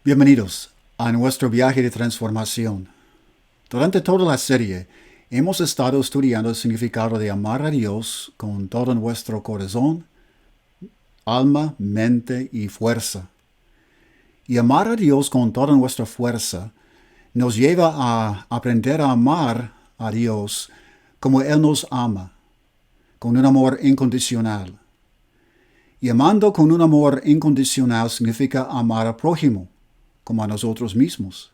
Bienvenidos a nuestro viaje de transformación. Durante toda la serie hemos estado estudiando el significado de amar a Dios con todo nuestro corazón, alma, mente y fuerza. Y amar a Dios con toda nuestra fuerza nos lleva a aprender a amar a Dios como Él nos ama, con un amor incondicional. Y amando con un amor incondicional significa amar al prójimo, como a nosotros mismos.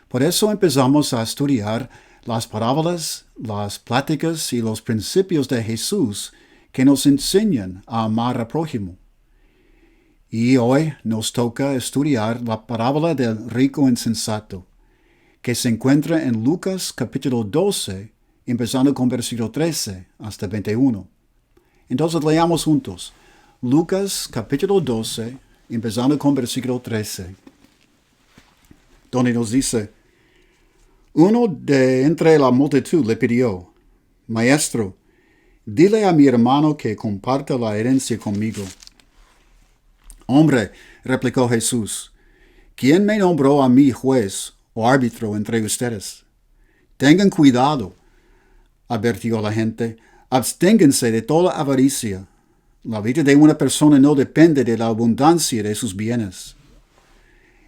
Por eso empezamos a estudiar las parábolas, las pláticas y los principios de Jesús que nos enseñan a amar al prójimo. Y hoy nos toca estudiar la parábola del rico insensato, que se encuentra en Lucas capítulo 12, empezando con versículo 13 hasta 21. Entonces leamos juntos. Lucas capítulo 12, empezando con versículo 13, donde nos dice: uno de entre la multitud le pidió: Maestro, dile a mi hermano que comparta la herencia conmigo. Hombre, replicó Jesús, ¿quién me nombró a mí juez o árbitro entre ustedes? Tengan cuidado, advirtió la gente, absténganse de toda avaricia. La vida de una persona no depende de la abundancia de sus bienes.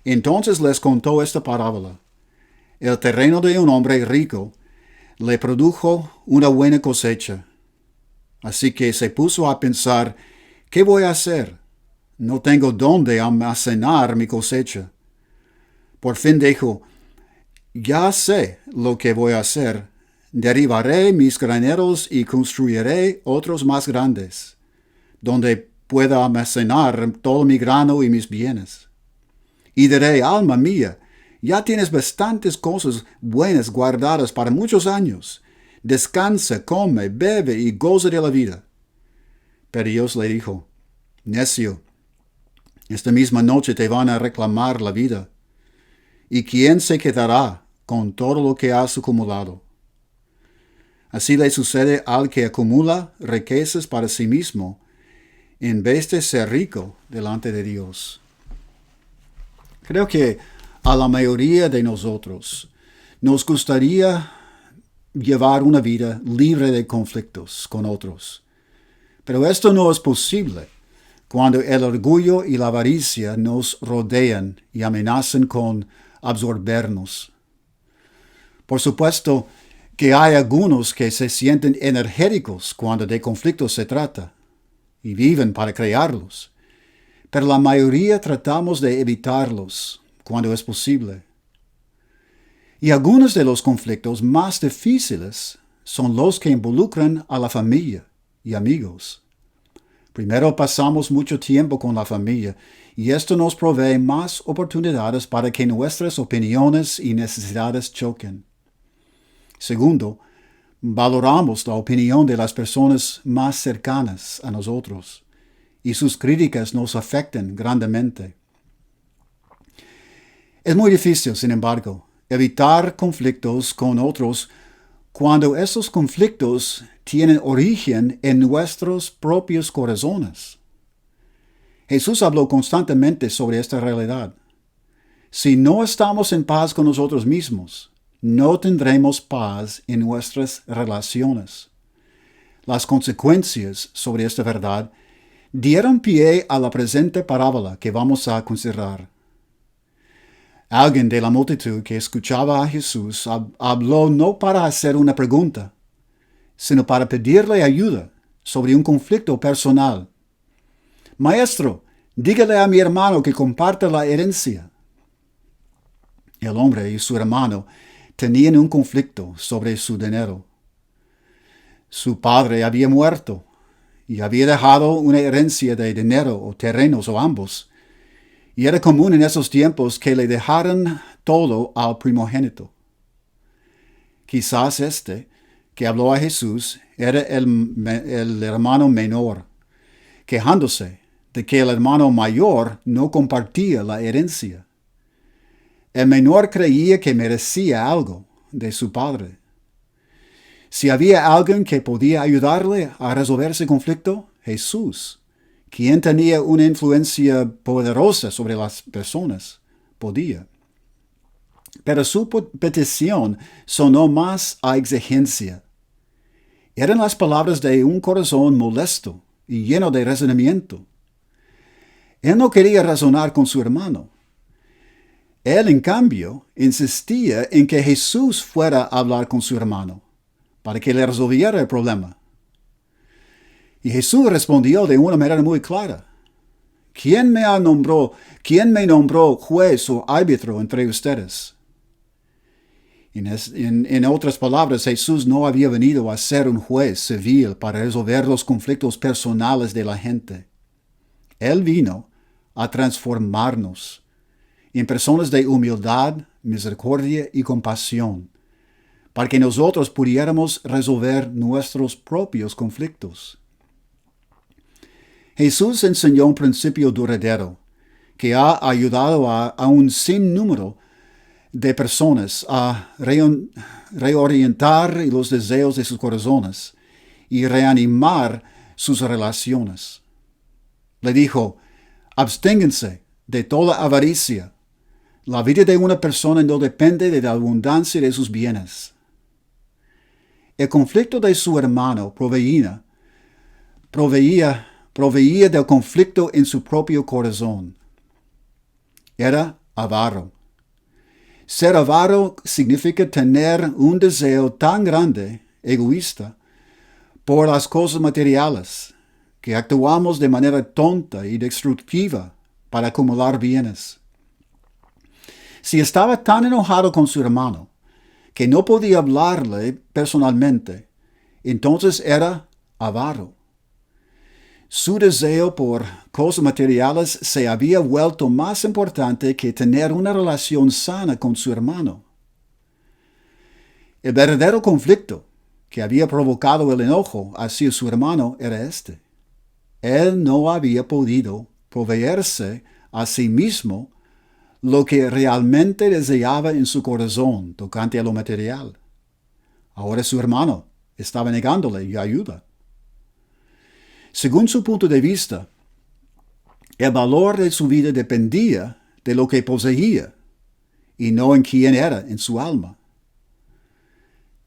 Entonces les contó esta parábola. El terreno de un hombre rico le produjo una buena cosecha. Así que se puso a pensar: ¿qué voy a hacer? No tengo dónde almacenar mi cosecha. Por fin dijo: ya sé lo que voy a hacer. Derribaré mis graneros y construiré otros más grandes, donde pueda almacenar todo mi grano y mis bienes. Y diré: alma mía, ya tienes bastantes cosas buenas guardadas para muchos años. Descansa, come, bebe y goza de la vida. Pero Dios le dijo: necio, esta misma noche te van a reclamar la vida. ¿Y quién se quedará con todo lo que has acumulado? Así le sucede al que acumula riquezas para sí mismo, en vez de ser rico delante de Dios. Creo que a la mayoría de nosotros nos gustaría llevar una vida libre de conflictos con otros. Pero esto no es posible cuando el orgullo y la avaricia nos rodean y amenazan con absorbernos. Por supuesto que hay algunos que se sienten energéticos cuando de conflictos se trata y viven para crearlos, pero la mayoría tratamos de evitarlos cuando es posible. Y algunos de los conflictos más difíciles son los que involucran a la familia y amigos. Primero pasamos mucho tiempo con la familia y esto nos provee más oportunidades para que nuestras opiniones y necesidades choquen. Segundo, valoramos la opinión de las personas más cercanas a nosotros y sus críticas nos afectan grandemente. Es muy difícil, sin embargo, evitar conflictos con otros cuando esos conflictos tienen origen en nuestros propios corazones. Jesús habló constantemente sobre esta realidad. Si no estamos en paz con nosotros mismos, no tendremos paz en nuestras relaciones. Las consecuencias sobre esta verdad dieron pie a la presente parábola que vamos a considerar. Alguien de la multitud que escuchaba a Jesús habló no para hacer una pregunta, sino para pedirle ayuda sobre un conflicto personal. Maestro, dígale a mi hermano que comparta la herencia. El hombre y su hermano tenían un conflicto sobre su dinero. Su padre había muerto y había dejado una herencia de dinero o terrenos o ambos. Y era común en esos tiempos que le dejaran todo al primogénito. Quizás este, que habló a Jesús, era el hermano menor, quejándose de que el hermano mayor no compartía la herencia. El menor creía que merecía algo de su padre. Si había alguien que podía ayudarle a resolver ese conflicto, Jesús, quien tenía una influencia poderosa sobre las personas, podía. Pero su petición sonó más a exigencia. Eran las palabras de un corazón molesto y lleno de resentimiento. Él no quería razonar con su hermano. Él, en cambio, insistía en que Jesús fuera a hablar con su hermano, para que le resolviera el problema. Y Jesús respondió de una manera muy clara. ¿Quién me nombró juez o árbitro entre ustedes? En otras palabras, Jesús no había venido a ser un juez civil para resolver los conflictos personales de la gente. Él vino a transformarnos en personas de humildad, misericordia y compasión, para que nosotros pudiéramos resolver nuestros propios conflictos. Jesús enseñó un principio duradero que ha ayudado a un sinnúmero de personas a reorientar los deseos de sus corazones y reanimar sus relaciones. Le dijo, absténganse de toda avaricia. La vida de una persona no depende de la abundancia de sus bienes. El conflicto de su hermano proveía del conflicto en su propio corazón. Era avaro. Ser avaro significa tener un deseo tan grande, egoísta, por las cosas materiales, que actuamos de manera tonta y destructiva para acumular bienes. Si estaba tan enojado con su hermano que no podía hablarle personalmente, entonces era avaro. Su deseo por cosas materiales se había vuelto más importante que tener una relación sana con su hermano. El verdadero conflicto que había provocado el enojo hacia su hermano era este. Él no había podido proveerse a sí mismo lo que realmente deseaba en su corazón tocante a lo material. Ahora su hermano estaba negándole ayuda. Según su punto de vista, el valor de su vida dependía de lo que poseía y no en quién era en su alma.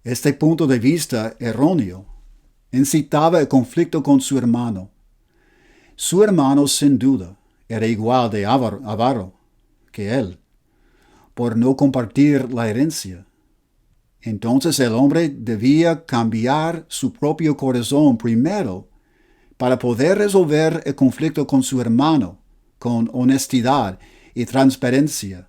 Este punto de vista erróneo incitaba el conflicto con su hermano. Su hermano, sin duda, era igual de avaro que él, por no compartir la herencia. Entonces el hombre debía cambiar su propio corazón primero para poder resolver el conflicto con su hermano con honestidad y transparencia.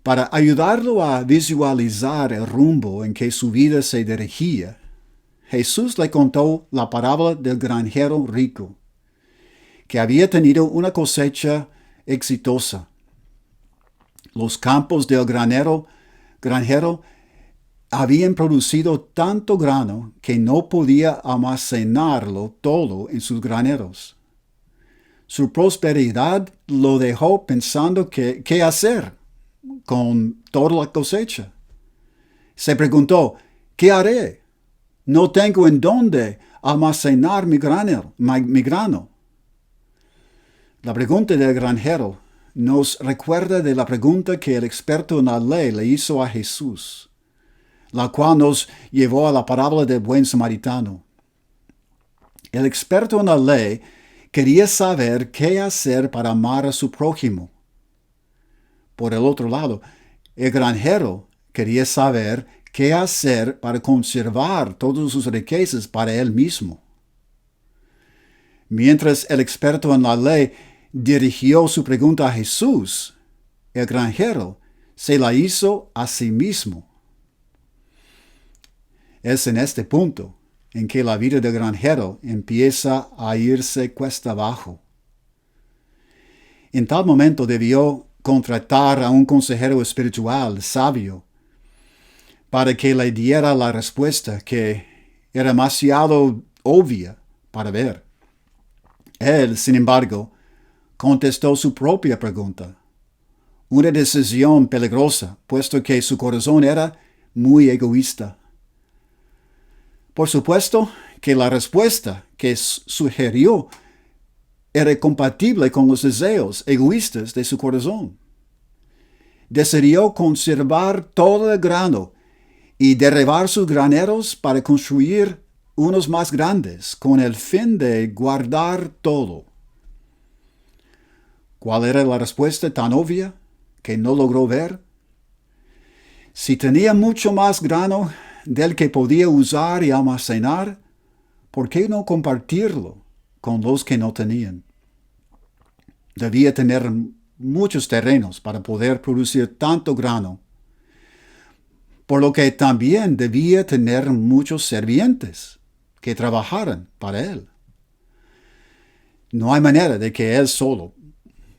Para ayudarlo a visualizar el rumbo en que su vida se dirigía, Jesús le contó la parábola del granjero rico, que había tenido una cosecha exitosa. Los campos del granjero habían producido tanto grano que no podía almacenarlo todo en sus graneros. Su prosperidad lo dejó pensando qué hacer con toda la cosecha. Se preguntó, ¿qué haré? No tengo en dónde almacenar mi grano. La pregunta del granjero nos recuerda de la pregunta que el experto en la ley le hizo a Jesús, la cual nos llevó a la parábola del buen samaritano. El experto en la ley quería saber qué hacer para amar a su prójimo. Por el otro lado, el granjero quería saber qué hacer para conservar todas sus riquezas para él mismo. Mientras el experto en la ley dirigió su pregunta a Jesús, el granjero se la hizo a sí mismo. Es en este punto en que la vida del granjero empieza a irse cuesta abajo. En tal momento debió contratar a un consejero espiritual sabio para que le diera la respuesta que era demasiado obvia para ver. Él, sin embargo, contestó su propia pregunta. Una decisión peligrosa, puesto que su corazón era muy egoísta. Por supuesto que la respuesta que sugirió era compatible con los deseos egoístas de su corazón. Decidió conservar todo el grano y derribar sus graneros para construir unos más grandes con el fin de guardar todo. ¿Cuál era la respuesta tan obvia que no logró ver? Si tenía mucho más grano del que podía usar y almacenar, ¿por qué no compartirlo con los que no tenían? Debía tener muchos terrenos para poder producir tanto grano, por lo que también debía tener muchos sirvientes que trabajaran para él. No hay manera de que él solo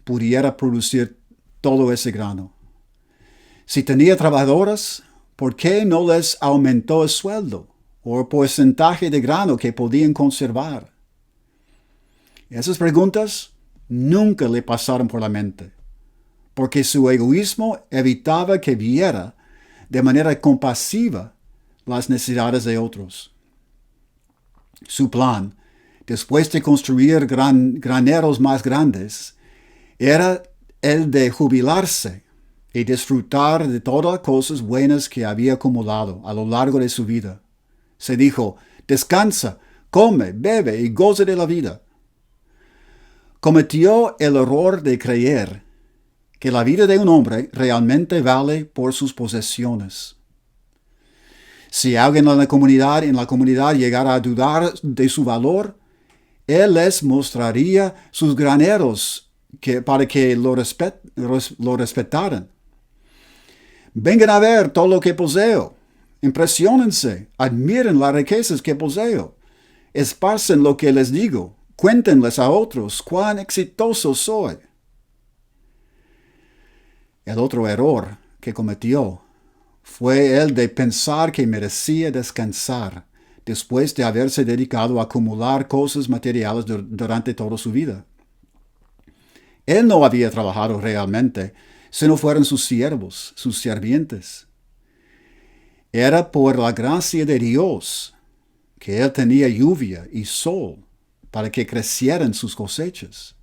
pudiera producir todo ese grano. Si tenía trabajadoras, ¿por qué no les aumentó el sueldo o el porcentaje de grano que podían conservar? Esas preguntas nunca le pasaron por la mente, porque su egoísmo evitaba que viera de manera compasiva las necesidades de otros. Su plan, después de construir graneros más grandes, era el de jubilarse y disfrutar de todas las cosas buenas que había acumulado a lo largo de su vida. Se dijo: descansa, come, bebe y goza de la vida. Cometió el error de creer que la vida de un hombre realmente vale por sus posesiones. Si alguien en la comunidad llegara a dudar de su valor, él les mostraría sus graneros para que lo respetaran. Vengan a ver todo lo que poseo. Impresionense, admiren las riquezas que poseo. Esparcen lo que les digo. Cuéntenles a otros cuán exitoso soy. El otro error que cometió fue el de pensar que merecía descansar después de haberse dedicado a acumular cosas materiales durante toda su vida. Él no había trabajado realmente, si no fueran sus siervos, sus sirvientes. Era por la gracia de Dios que él tenía lluvia y sol para que crecieran sus cosechas.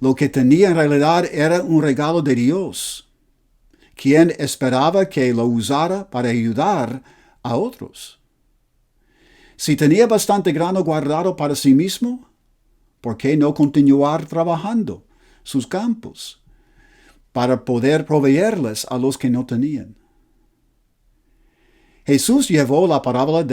Lo que tenía en realidad era un regalo de Dios, quien esperaba que lo usara para ayudar a otros. Si tenía bastante grano guardado para sí mismo, ¿por qué no continuar trabajando sus campos para poder proveerles a los que no tenían? Jesús llevó la parábola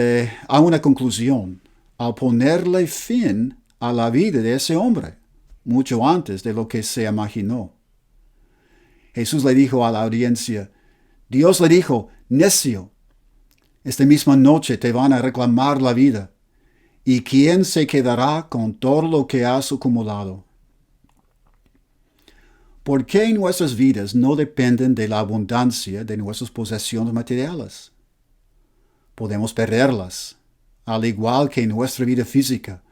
a una conclusión al ponerle fin a la vida de ese hombre, mucho antes de lo que se imaginó. Jesús le dijo a la audiencia: Dios le dijo: necio, esta misma noche te van a reclamar la vida, ¿y quién se quedará con todo lo que has acumulado? ¿Por qué nuestras vidas no dependen de la abundancia de nuestras posesiones materiales? Podemos perderlas, al igual que nuestra vida física,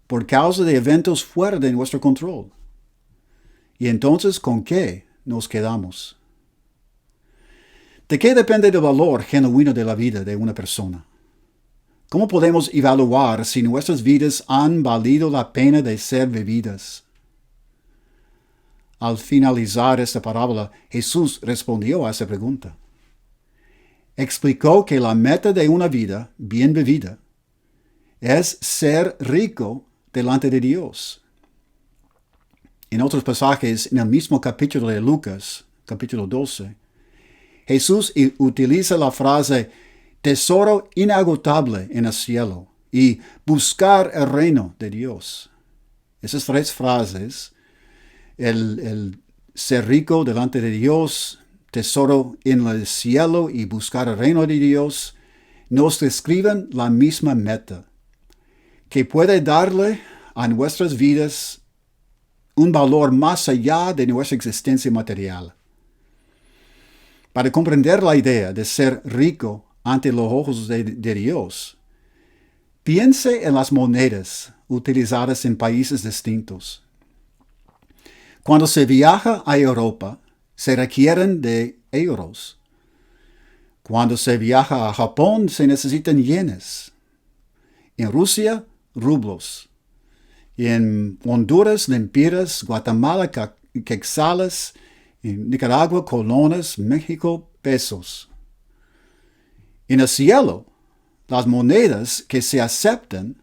por causa de eventos fuera de nuestro control. ¿Y entonces con qué nos quedamos? ¿De qué depende el valor genuino de la vida de una persona? ¿Cómo podemos evaluar si nuestras vidas han valido la pena de ser vividas? Al finalizar esta parábola, Jesús respondió a esa pregunta. Explicó que la meta de una vida bien vivida es ser rico delante de Dios. En otros pasajes, en el mismo capítulo de Lucas, capítulo 12, Jesús utiliza la frase tesoro inagotable en el cielo y buscar el reino de Dios. Esas tres frases, el ser rico delante de Dios, tesoro en el cielo y buscar el reino de Dios, nos describen la misma meta, que puede darle a nuestras vidas un valor más allá de nuestra existencia material. Para comprender la idea de ser rico ante los ojos de Dios, piense en las monedas utilizadas en países distintos. Cuando se viaja a Europa, se requieren de euros. Cuando se viaja a Japón, se necesitan yenes. En Rusia, rublos. Y en Honduras, lempiras, Guatemala, quetzales, en Nicaragua, colones, México, pesos. En el cielo, las monedas que se aceptan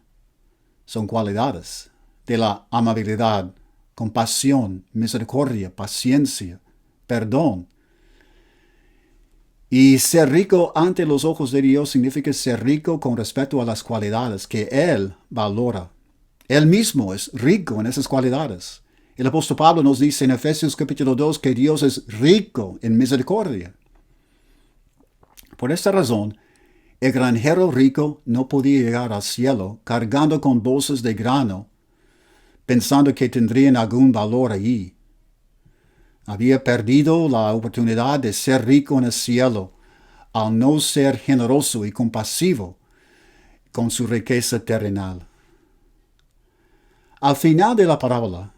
son cualidades de la amabilidad, compasión, misericordia, paciencia, perdón. Y ser rico ante los ojos de Dios significa ser rico con respecto a las cualidades que Él valora. Él mismo es rico en esas cualidades. El apóstol Pablo nos dice en Efesios capítulo 2 que Dios es rico en misericordia. Por esta razón, el granjero rico no podía llegar al cielo cargando con bolsas de grano, pensando que tendrían algún valor allí. Había perdido la oportunidad de ser rico en el cielo al no ser generoso y compasivo con su riqueza terrenal. Al final de la parábola,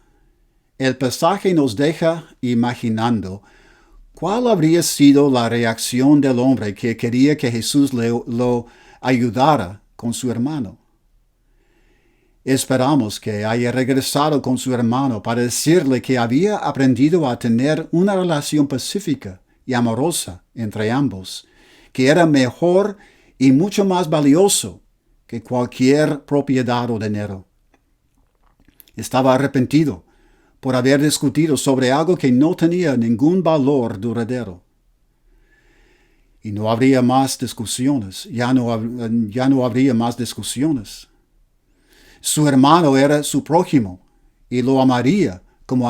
el pasaje nos deja imaginando cuál habría sido la reacción del hombre que quería que Jesús lo ayudara con su hermano. Esperamos que haya regresado con su hermano para decirle que había aprendido a tener una relación pacífica y amorosa entre ambos, que era mejor y mucho más valioso que cualquier propiedad o dinero. Estaba arrepentido por haber discutido sobre algo que no tenía ningún valor duradero. Y no habría más discusiones, ya no habría más discusiones. Su hermano era su prójimo y lo amaría como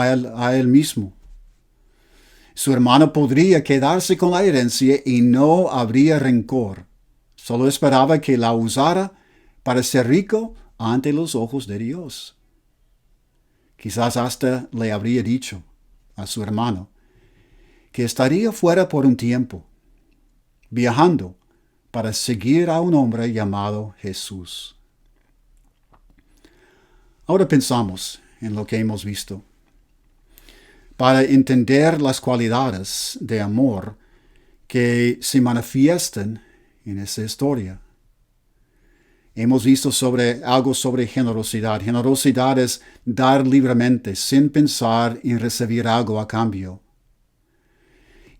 a él mismo. Su hermano podría quedarse con la herencia y no habría rencor. Solo esperaba que la usara para ser rico ante los ojos de Dios. Quizás hasta le habría dicho a su hermano que estaría fuera por un tiempo, viajando para seguir a un hombre llamado Jesús. Ahora pensamos en lo que hemos visto. Para entender las cualidades de amor que se manifiestan en esta historia. Hemos visto algo sobre generosidad. Generosidad es dar libremente, sin pensar en recibir algo a cambio.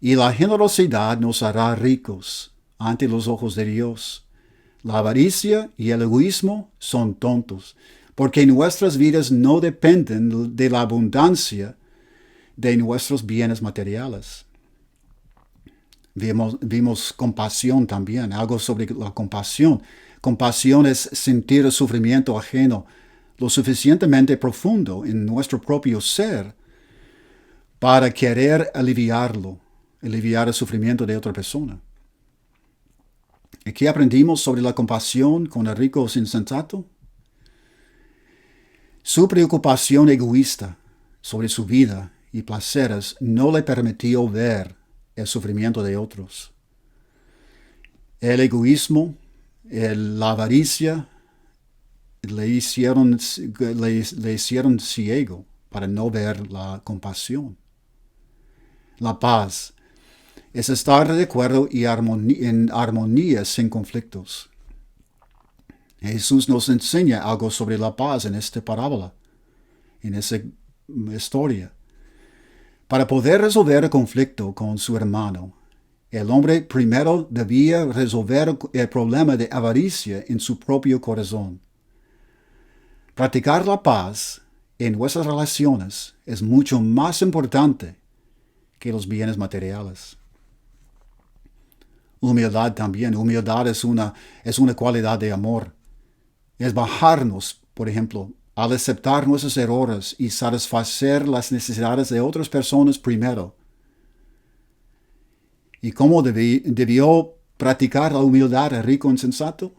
Y la generosidad nos hará ricos ante los ojos de Dios. La avaricia y el egoísmo son tontos, porque nuestras vidas no dependen de la abundancia de nuestros bienes materiales. Vimos compasión también, algo sobre la compasión. Compasión es sentir el sufrimiento ajeno lo suficientemente profundo en nuestro propio ser para querer aliviar el sufrimiento de otra persona. ¿Y qué aprendimos sobre la compasión con el rico insensato? Su preocupación egoísta sobre su vida y placeres no le permitió ver el sufrimiento de otros. El egoísmo, la avaricia le hicieron ciego para no ver la compasión. La paz es estar de acuerdo y en armonía sin conflictos. Jesús nos enseña algo sobre la paz en esta parábola, en esa historia. Para poder resolver el conflicto con su hermano, el hombre primero debía resolver el problema de avaricia en su propio corazón. Practicar la paz en nuestras relaciones es mucho más importante que los bienes materiales. Humildad también. Humildad es una cualidad de amor. Es bajarnos, por ejemplo, al aceptar nuestros errores y satisfacer las necesidades de otras personas primero. ¿Y cómo debió practicar la humildad el rico insensato?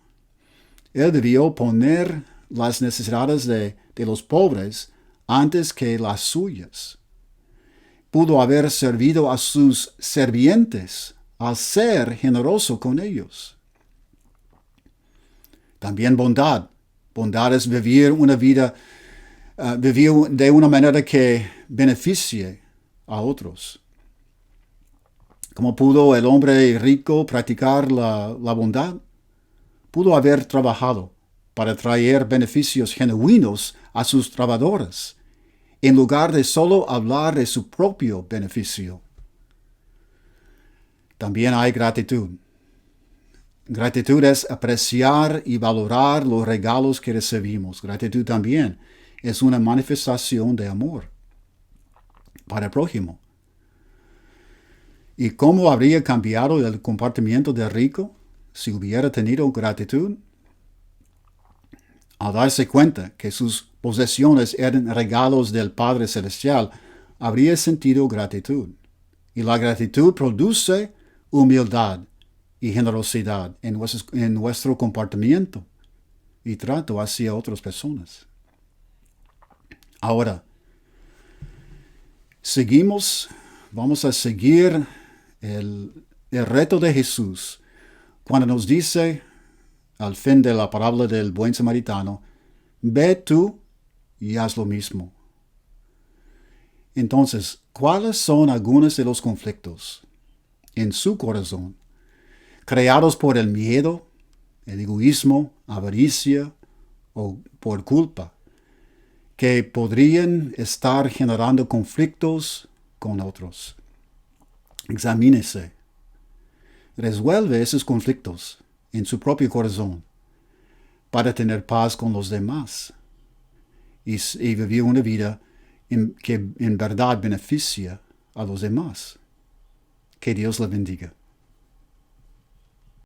Él debió poner las necesidades de los pobres antes que las suyas. Pudo haber servido a sus servientes al ser generoso con ellos. También bondad. Bondad es vivir una vida, vivir de una manera que beneficie a otros. ¿Cómo pudo el hombre rico practicar la bondad? Pudo haber trabajado para traer beneficios genuinos a sus trabajadores, en lugar de solo hablar de su propio beneficio. También hay gratitud. Gratitud es apreciar y valorar los regalos que recibimos. Gratitud también es una manifestación de amor para el prójimo. ¿Y cómo habría cambiado el comportamiento del rico si hubiera tenido gratitud? Al darse cuenta que sus posesiones eran regalos del Padre Celestial, habría sentido gratitud. Y la gratitud produce humildad y generosidad en nuestro comportamiento y trato hacia otras personas. Ahora, vamos a seguir el reto de Jesús cuando nos dice al fin de la parábola del buen samaritano, ve tú y haz lo mismo. Entonces, ¿cuáles son algunos de los conflictos en su corazón creados por el miedo, el egoísmo, avaricia o por culpa, que podrían estar generando conflictos con otros? Examínese. Resuelve esos conflictos en su propio corazón para tener paz con los demás y vivir una vida que en verdad beneficia a los demás. Que Dios le bendiga.